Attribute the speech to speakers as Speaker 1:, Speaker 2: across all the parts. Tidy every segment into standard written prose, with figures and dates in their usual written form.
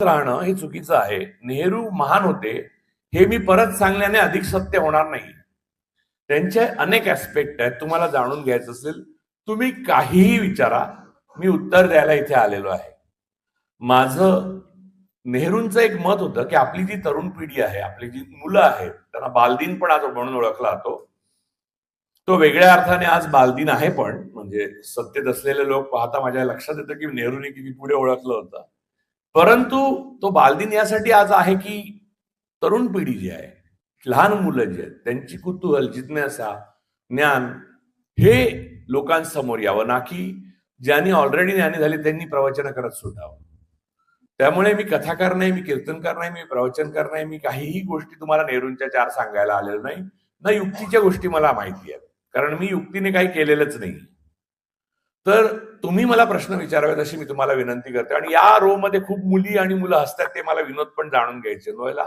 Speaker 1: राहणं हे चुकीचं आहे. नेहरू महान होते हे मी परत सांगण्याने अधिक सत्य होणार नाही. त्यांचे अनेक ऍस्पेक्ट आहेत. तुम्हाला जाणून घ्यायचं असेल तुम्ही काहीही विचारा, मी उत्तर द्यायला इथे आलेलो आहे. माझं नेहरूंचं एक मत होतं की आपली जी तरुण पिढी आहे, आपली जी मुलं आहेत, त्यांना बालदिन पण आज म्हणून ओळखला जातो. तो वेगळ्या अर्थाने आज बालदिन आहे, पण म्हणजे सत्तेत असलेले लोक पाहता माझ्या लक्षात येतं की नेहरूंनी किती पुढे ओळखलं होतं. परंतु तो बालदिन यासाठी आज आहे की तरुण पिढी जी आहे, लहान मुलं जी आहेत, त्यांची कुतूहल, जिज्ञासा, ज्ञान हे लोकांसमोर यावं, ना की ज्यांनी ऑलरेडी ज्ञानी झाले त्यांनी प्रवचन करत सुटावं. त्यामुळे मी कथाकार नाही, मी कीर्तनकार नाही, मी प्रवचनकार नाही, मी काहीही गोष्टी तुम्हाला नेहरूंच्या 4 सांगायला आलेलो नाही. ना युक्तीच्या गोष्टी मला माहिती आहेत, कारण मी युक्तीने काही केलेलंच नाही. तर तुम्ही मला प्रश्न विचारावेत अशी मी तुम्हाला विनंती करते. आणि या रो मध्ये खूप मुली आणि मुलं हसतात, ते मला विनोद पण जाणून घ्यायचे. नोएला,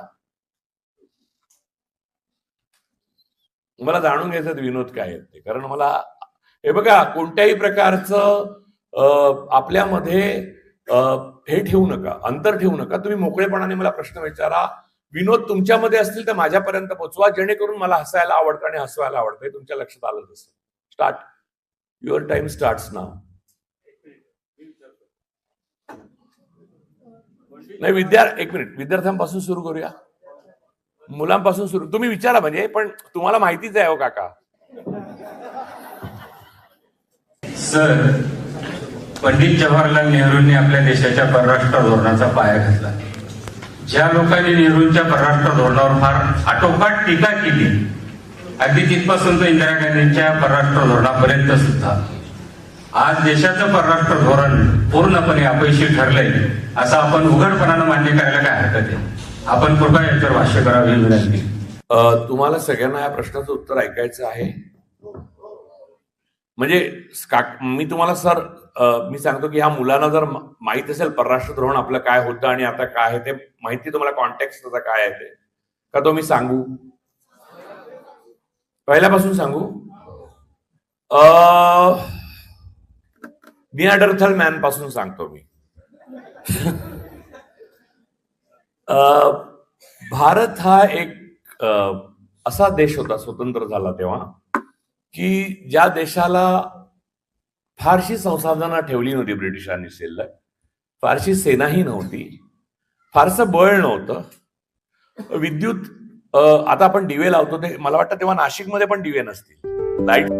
Speaker 1: मला जाणून घ्यायचं विनोद काय आहेत ते, कारण मला हे बघा, कोणत्याही प्रकारचं आपल्यामध्ये हे ठेवू नका, अंतर ठेवू नका. तुम्ही मोकळेपणाने मला प्रश्न विचारा. विनोद तुमच्यामध्ये असतील तर माझ्यापर्यंत पोहोचवा, जेणेकरून मला हसायला आवडतं आणि हसवायला आवडतं. हे तुमच्या लक्षात आलंच असेल. स्टार्ट. युअर टाइम स्टार्ट्स नाव. नाही, एक मिनिट, विद्यार्थ्यांपासून सुरू करूया, मुलांपासून सुरू. तुम्ही विचारा, म्हणजे पण तुम्हाला माहितीच आहे हो काका.
Speaker 2: सर, पंडित जवाहरलाल नेहरूंनी आपल्या देशाच्या परराष्ट्र धोरणाचा पाया घातला. ज्या लोकांनी नेहरूंच्या परराष्ट्र धोरणावर फार आटोकाट टीका केली, अगदी तिथपासून तर इंदिरा गांधींच्या परराष्ट्र धोरणापर्यंत सुद्धा आज देशाचं परराष्ट्र धोरण पूर्णपणे अपयशी ठरलंय असं आपण उघडपणानं मान्य करायला काय हरकत आहे? आपण कृपया याच्यावर भाष्य करावे विनंती.
Speaker 1: तुम्हाला सगळ्यांना या प्रश्नाचं उत्तर ऐकायचं आहे. म्हणजे मी तुम्हाला सर मी सांगतो की ह्या मुलांना जर माहित असेल परराष्ट्र धोरण आपलं काय होतं आणि आता काय आहे ते माहिती, तुम्हाला कॉन्टेक्स्ट त्याचा काय आहे ते, का तो मी सांगू? पहिल्यापासून सांगू? निअँडरथल मॅन पासून सांगतो मी. भारत हा एक असा देश होता स्वतंत्र झाला तेव्हा, की ज्या देशाला फारशी संसाधनं ठेवली नव्हती ब्रिटिशांनी शिल्लक, फारशी सेनाही नव्हती, फारसं बळ नव्हतं, विद्युत आता आपण दिवे लावतो ते मला वाटतं तेव्हा नाशिकमध्ये पण दिवे नसतील, लाईट